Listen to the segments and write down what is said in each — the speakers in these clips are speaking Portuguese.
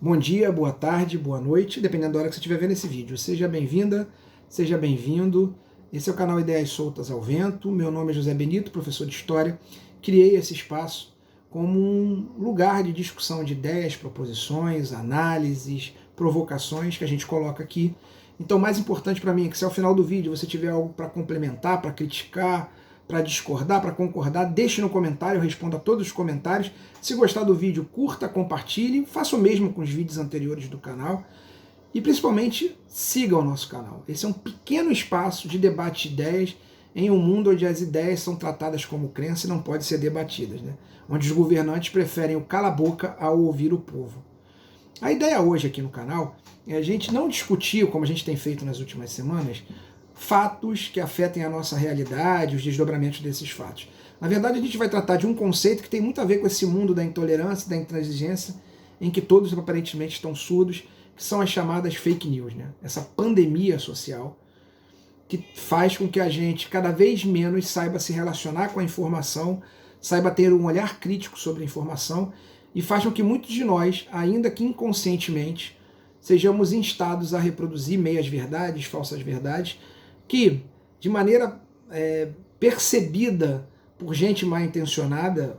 Bom dia, boa tarde, boa noite, dependendo da hora que você estiver vendo esse vídeo. Seja bem-vinda, seja bem-vindo. Esse é o canal Ideias Soltas ao Vento. Meu nome é José Benito, professor de História. Criei esse espaço como um lugar de discussão de ideias, proposições, análises, provocações que a gente coloca aqui. Então, o mais importante para mim é que se ao final do vídeo você tiver algo para complementar, para criticar, para discordar, para concordar, deixe no comentário, eu respondo a todos os comentários. Se gostar do vídeo, curta, compartilhe, faça o mesmo com os vídeos anteriores do canal e principalmente siga o nosso canal. Esse é um pequeno espaço de debate de ideias em um mundo onde as ideias são tratadas como crença e não podem ser debatidas, né? Onde os governantes preferem o cala-boca ao ouvir o povo. A ideia hoje aqui no canal é a gente não discutir, como a gente tem feito nas últimas semanas, fatos que afetem a nossa realidade, os desdobramentos desses fatos. Na verdade, a gente vai tratar de um conceito que tem muito a ver com esse mundo da intolerância, da intransigência, em que todos aparentemente estão surdos, que são as chamadas fake news, né? Essa pandemia social que faz com que a gente cada vez menos saiba se relacionar com a informação, saiba ter um olhar crítico sobre a informação e faz com que muitos de nós, ainda que inconscientemente, sejamos instados a reproduzir meias-verdades, falsas verdades, que, de maneira percebida por gente mal intencionada,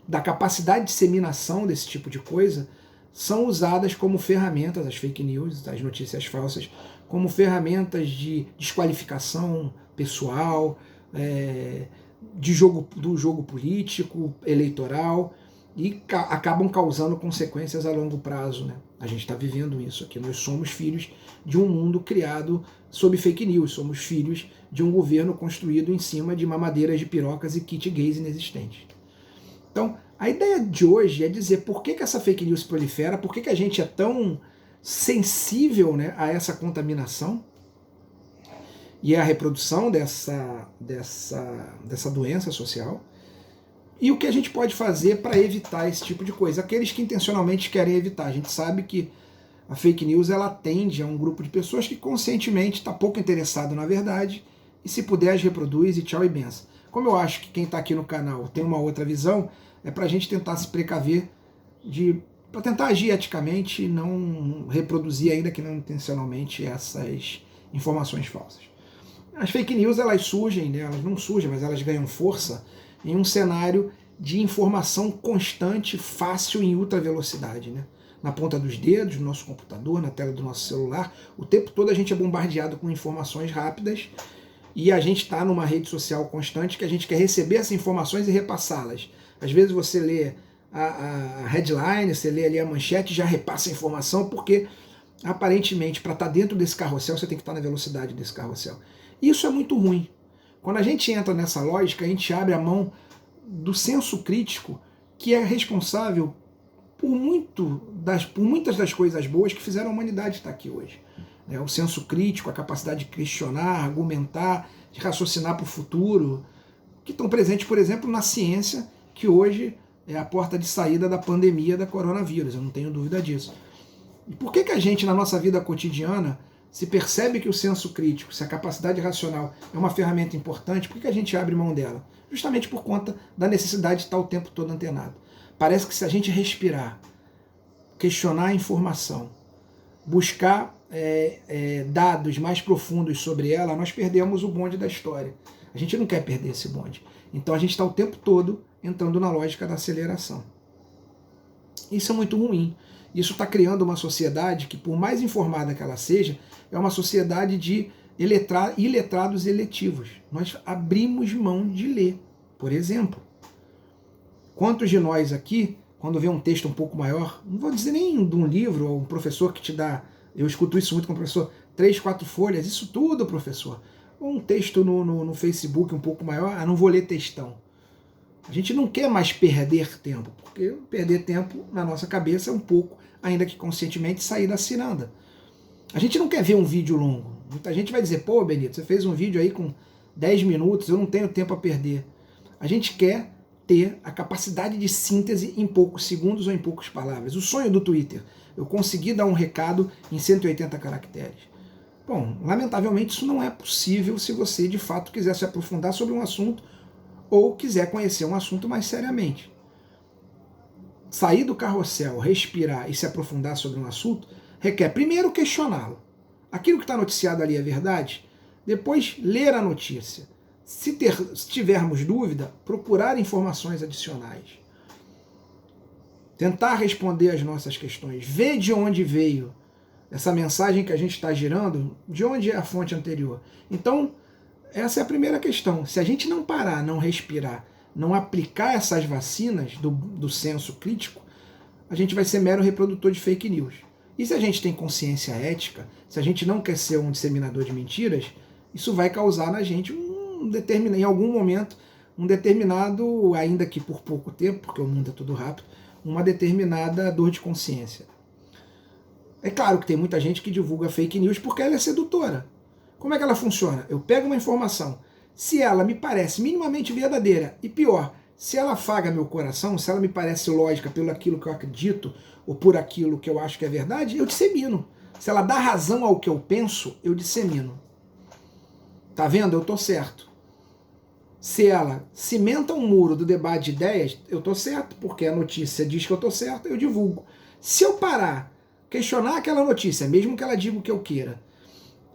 da capacidade de disseminação desse tipo de coisa, são usadas como ferramentas, as fake news, as notícias falsas, como ferramentas de desqualificação pessoal, do jogo político, eleitoral, e acabam causando consequências a longo prazo, né? A gente está vivendo isso aqui. Nós somos filhos de um mundo criado sob fake news, somos filhos de um governo construído em cima de mamadeiras de pirocas e kit gays inexistentes. Então, a ideia de hoje é dizer por que essa fake news prolifera, por que a gente é tão sensível, né, a essa contaminação e a reprodução dessa doença social, e o que a gente pode fazer para evitar esse tipo de coisa. Aqueles que intencionalmente querem evitar. A gente sabe que a fake news ela atende a um grupo de pessoas que conscientemente está pouco interessado na verdade e se puder as reproduz e tchau e benção. Como eu acho que quem está aqui no canal tem uma outra visão, é para a gente tentar se precaver, para tentar agir eticamente e não reproduzir, ainda que não intencionalmente, essas informações falsas. As fake news elas surgem, né? Elas não surgem, mas elas ganham força em um cenário de informação constante, fácil e em ultra velocidade, né? Na ponta dos dedos, no nosso computador, na tela do nosso celular, o tempo todo a gente é bombardeado com informações rápidas e a gente está numa rede social constante que a gente quer receber essas informações e repassá-las. Às vezes você lê a headline, você lê ali a manchete e já repassa a informação porque aparentemente para estar dentro desse carrossel você tem que estar na velocidade desse carrossel. Isso é muito ruim. Quando a gente entra nessa lógica, a gente abre a mão do senso crítico, que é responsável por muitas das coisas boas que fizeram a humanidade estar aqui hoje. O senso crítico, a capacidade de questionar, argumentar, de raciocinar para o futuro, que estão presentes, por exemplo, na ciência, que hoje é a porta de saída da pandemia da coronavírus, eu não tenho dúvida disso. E por que a gente, na nossa vida cotidiana, se percebe que o senso crítico, se a capacidade racional é uma ferramenta importante, por que a gente abre mão dela? Justamente por conta da necessidade de estar o tempo todo antenado. Parece que se a gente respirar, questionar a informação, buscar dados mais profundos sobre ela, nós perdemos o bonde da história. A gente não quer perder esse bonde. Então a gente está o tempo todo entrando na lógica da aceleração. Isso é muito ruim. Isso está criando uma sociedade que, por mais informada que ela seja, é uma sociedade de iletrados eletivos. Nós abrimos mão de ler, por exemplo. Quantos de nós aqui, quando vê um texto um pouco maior, não vou dizer nem de um livro, ou um professor que te dá, eu escuto isso muito com o professor, 3, 4 folhas, isso tudo, professor. Ou um texto no Facebook um pouco maior, não vou ler textão. A gente não quer mais perder tempo, porque perder tempo na nossa cabeça é um pouco, ainda que conscientemente, sair da ciranda. A gente não quer ver um vídeo longo. Muita gente vai dizer, pô, Benito, você fez um vídeo aí com 10 minutos, eu não tenho tempo a perder. A gente quer ter a capacidade de síntese em poucos segundos ou em poucas palavras. O sonho do Twitter, eu consegui dar um recado em 180 caracteres. Bom, lamentavelmente isso não é possível se você de fato quiser se aprofundar sobre um assunto ou quiser conhecer um assunto mais seriamente. sair do carrossel, respirar e se aprofundar sobre um assunto requer primeiro questioná-lo. Aquilo que está noticiado ali é verdade? Depois ler a notícia. Se tivermos dúvida, procurar informações adicionais. Tentar responder as nossas questões. Ver de onde veio essa mensagem que a gente está girando, de onde é a fonte anterior. Então, essa é a primeira questão. Se a gente não parar, não respirar, não aplicar essas vacinas do senso crítico, a gente vai ser mero reprodutor de fake news. E se a gente tem consciência ética, se a gente não quer ser um disseminador de mentiras, isso vai causar na gente em algum momento, um determinado, ainda que por pouco tempo, porque o mundo é tudo rápido, uma determinada dor de consciência. É claro que tem muita gente que divulga fake news porque ela é sedutora. Como é que ela funciona? Eu pego uma informação, se ela me parece minimamente verdadeira, e pior, se ela afaga meu coração, se ela me parece lógica pelo aquilo que eu acredito, ou por aquilo que eu acho que é verdade, eu dissemino. Se ela dá razão ao que eu penso, eu dissemino. Tá vendo? Eu tô certo. Se ela cimenta um muro do debate de ideias, eu tô certo, porque a notícia diz que eu tô certo, eu divulgo. Se eu parar, questionar aquela notícia, mesmo que ela diga o que eu queira,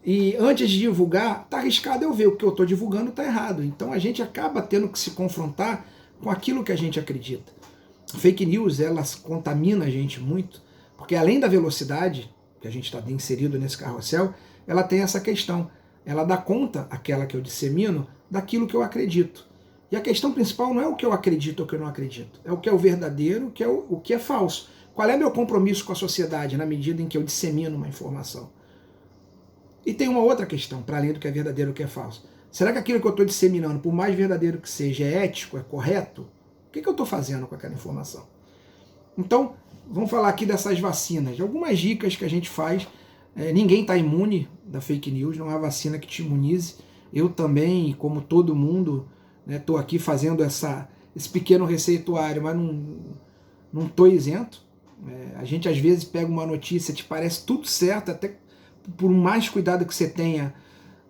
e antes de divulgar, tá arriscado eu ver o que eu tô divulgando tá errado. Então a gente acaba tendo que se confrontar com aquilo que a gente acredita. Fake news, elas contaminam a gente muito, porque além da velocidade, que a gente está inserido nesse carrossel, ela tem essa questão. Ela dá conta, aquela que eu dissemino, daquilo que eu acredito. E a questão principal não é o que eu acredito ou o que eu não acredito, é o que é o verdadeiro, o que é falso. Qual é meu compromisso com a sociedade na medida em que eu dissemino uma informação? E tem uma outra questão, para além do que é verdadeiro e o que é falso. Será que aquilo que eu estou disseminando, por mais verdadeiro que seja, é ético, é correto? O que eu estou fazendo com aquela informação? Então, vamos falar aqui dessas vacinas, de algumas dicas que a gente faz. Ninguém está imune da fake news, não há vacina que te imunize. Eu também, como todo mundo, estou aqui fazendo esse pequeno receituário, mas não estou isento. A gente às vezes pega uma notícia, te parece tudo certo, até por mais cuidado que você tenha,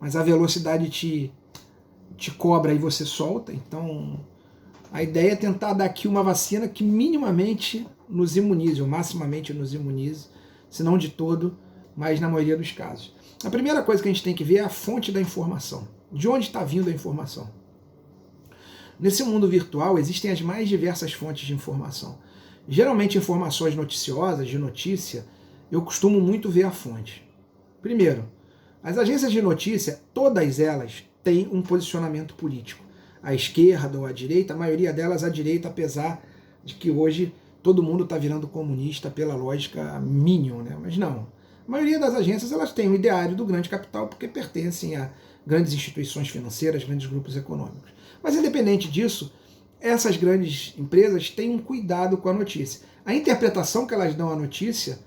mas a velocidade te cobra e você solta. Então, a ideia é tentar dar aqui uma vacina que minimamente nos imunize, ou maximamente nos imunize, se não de todo, mas na maioria dos casos. A primeira coisa que a gente tem que ver é a fonte da informação. De onde está vindo a informação? Nesse mundo virtual existem as mais diversas fontes de informação. Geralmente informações noticiosas, de notícia, eu costumo muito ver a fonte. Primeiro, as agências de notícia, todas elas têm um posicionamento político. À esquerda ou à direita, a maioria delas à direita, apesar de que hoje todo mundo está virando comunista pela lógica Minion, né? Mas não. A maioria das agências elas têm o ideário do grande capital porque pertencem a grandes instituições financeiras, grandes grupos econômicos. Mas independente disso, essas grandes empresas têm um cuidado com a notícia. A interpretação que elas dão à notícia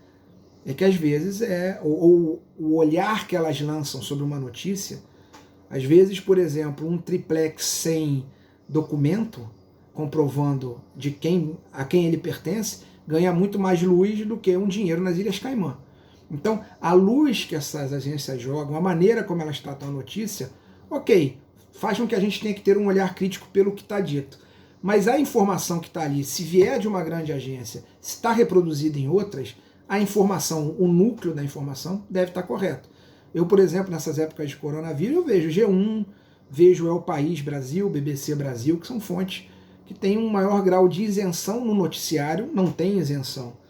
é que às vezes ou o olhar que elas lançam sobre uma notícia, às vezes, por exemplo, um triplex sem documento comprovando a quem ele pertence, ganha muito mais luz do que um dinheiro nas Ilhas Caimã. Então, a luz que essas agências jogam, a maneira como elas tratam a notícia, ok, faz com que a gente tenha que ter um olhar crítico pelo que está dito. Mas a informação que está ali, se vier de uma grande agência, se está reproduzida em outras, a informação, o núcleo da informação deve estar correto. Eu, por exemplo, nessas épocas de coronavírus, eu vejo G1, vejo El País Brasil, BBC Brasil, que são fontes que têm um maior grau de isenção no noticiário, não tem isenção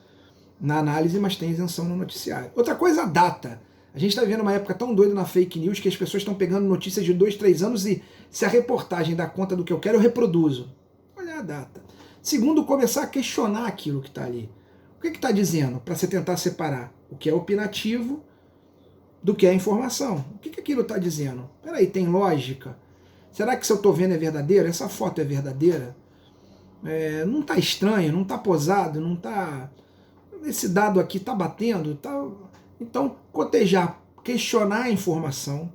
na análise, mas tem isenção no noticiário. Outra coisa, a data. A gente está vivendo uma época tão doida na fake news que as pessoas estão pegando notícias de 2, 3 anos e se a reportagem dá conta do que eu quero, eu reproduzo. Olha a data. Segundo, começar a questionar aquilo que está ali. O que está dizendo? Para você tentar separar o que é opinativo do que é informação. O que aquilo está dizendo? Peraí, tem lógica? Será que se eu estou vendo é verdadeiro? Essa foto é verdadeira? Não está estranho? Não está posado? Não está... Esse dado aqui está batendo? Tá... Então, cotejar, questionar a informação,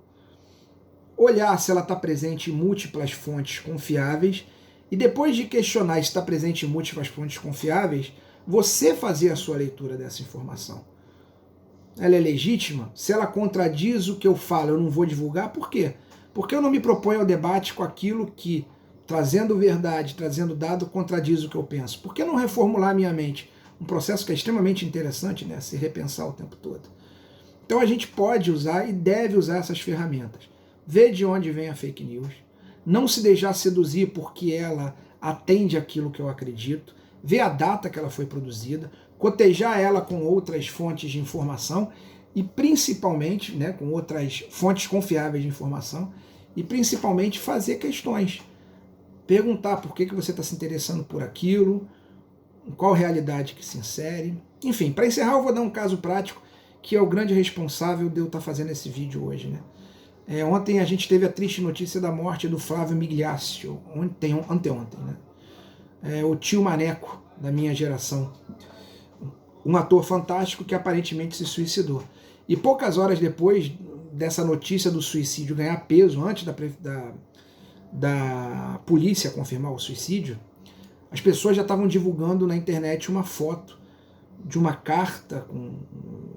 olhar se ela está presente em múltiplas fontes confiáveis e depois de questionar se está presente em múltiplas fontes confiáveis, você fazer a sua leitura dessa informação. Ela é legítima? Se ela contradiz o que eu falo, eu não vou divulgar. Por quê? Porque eu não me proponho ao debate com aquilo que trazendo verdade, trazendo dado, contradiz o que eu penso. Por que não reformular a minha mente? Um processo que é extremamente interessante, né? Se repensar o tempo todo. Então a gente pode usar e deve usar essas ferramentas. Ver de onde vem a fake news, não se deixar seduzir porque ela atende aquilo que eu acredito, ver a data que ela foi produzida, cotejar ela com outras fontes de informação e principalmente, né, com outras fontes confiáveis de informação e principalmente fazer questões. Perguntar por que você está se interessando por aquilo, em qual realidade que se insere. Enfim, para encerrar eu vou dar um caso prático que é o grande responsável de eu estar fazendo esse vídeo hoje, né? Ontem a gente teve a triste notícia da morte do Flávio Migliaccio, anteontem, né? O tio Maneco da minha geração, um ator fantástico que aparentemente se suicidou. E poucas horas depois dessa notícia do suicídio ganhar peso, antes da polícia confirmar o suicídio, as pessoas já estavam divulgando na internet uma foto de uma carta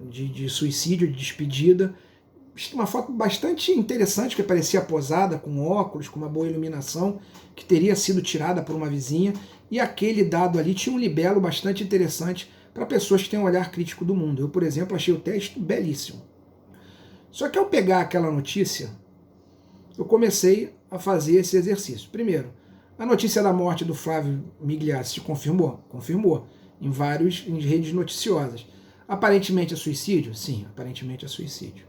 de suicídio, de despedida, uma foto bastante interessante, que parecia posada, com óculos, com uma boa iluminação, que teria sido tirada por uma vizinha, e aquele dado ali tinha um libelo bastante interessante para pessoas que têm um olhar crítico do mundo. Eu, por exemplo, achei o texto belíssimo. Só que ao pegar aquela notícia, eu comecei a fazer esse exercício. Primeiro, a notícia da morte do Flávio Migliaccio confirmou? Confirmou, em redes noticiosas. Aparentemente é suicídio? Sim, aparentemente é suicídio.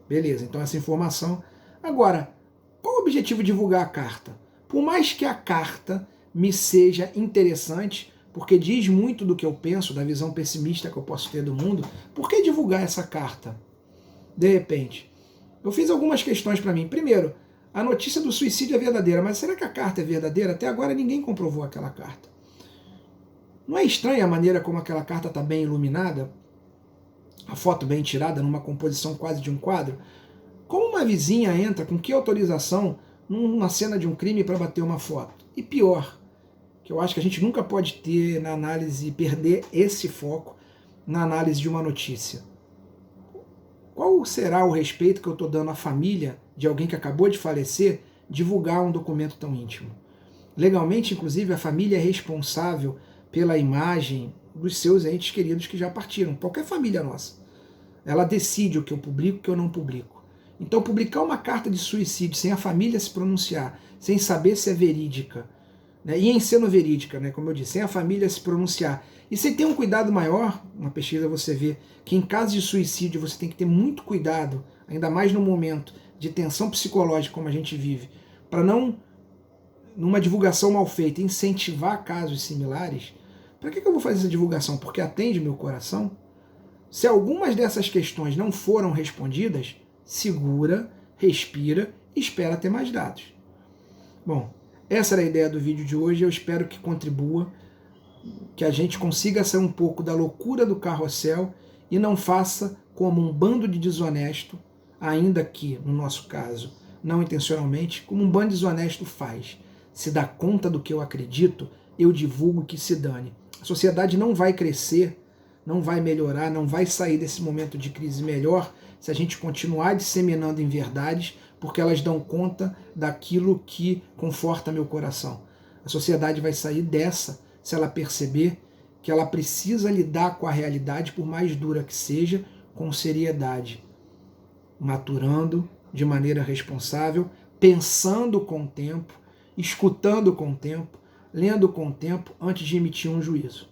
Beleza, então essa informação. Agora, qual o objetivo de divulgar a carta? Por mais que a carta me seja interessante, porque diz muito do que eu penso, da visão pessimista que eu posso ter do mundo, por que divulgar essa carta? De repente, eu fiz algumas questões para mim. Primeiro, a notícia do suicídio é verdadeira, mas será que a carta é verdadeira? Até agora ninguém comprovou aquela carta. Não é estranha a maneira como aquela carta está bem iluminada? A foto bem tirada, numa composição quase de um quadro? Como uma vizinha entra, com que autorização, numa cena de um crime para bater uma foto? E pior, que eu acho que a gente nunca pode ter na análise, perder esse foco na análise de uma notícia. Qual será o respeito que eu estou dando à família de alguém que acabou de falecer divulgar um documento tão íntimo? Legalmente, inclusive, a família é responsável pela imagem dos seus entes queridos que já partiram. Qualquer família nossa. Ela decide o que eu publico e o que eu não publico. Então, publicar uma carta de suicídio sem a família se pronunciar, sem saber se é verídica, né, e em sendo verídica, né, como eu disse, sem a família se pronunciar, e sem ter um cuidado maior, uma pesquisa você vê que em caso de suicídio você tem que ter muito cuidado, ainda mais no momento de tensão psicológica como a gente vive, para não, numa divulgação mal feita, incentivar casos similares. Para que eu vou fazer essa divulgação? Porque atende meu coração? Se algumas dessas questões não foram respondidas, segura, respira e espera ter mais dados. Bom, essa era a ideia do vídeo de hoje. Eu espero que contribua, que a gente consiga sair um pouco da loucura do carrossel e não faça como um bando de desonesto, ainda que, no nosso caso, não intencionalmente, como um bando desonesto faz. Se dá conta do que eu acredito, eu divulgo, que se dane. A sociedade não vai crescer, não vai melhorar, não vai sair desse momento de crise melhor se a gente continuar disseminando inverdades, porque elas dão conta daquilo que conforta meu coração. A sociedade vai sair dessa se ela perceber que ela precisa lidar com a realidade, por mais dura que seja, com seriedade, maturando de maneira responsável, pensando com o tempo, escutando com o tempo, lendo com o tempo, antes de emitir um juízo.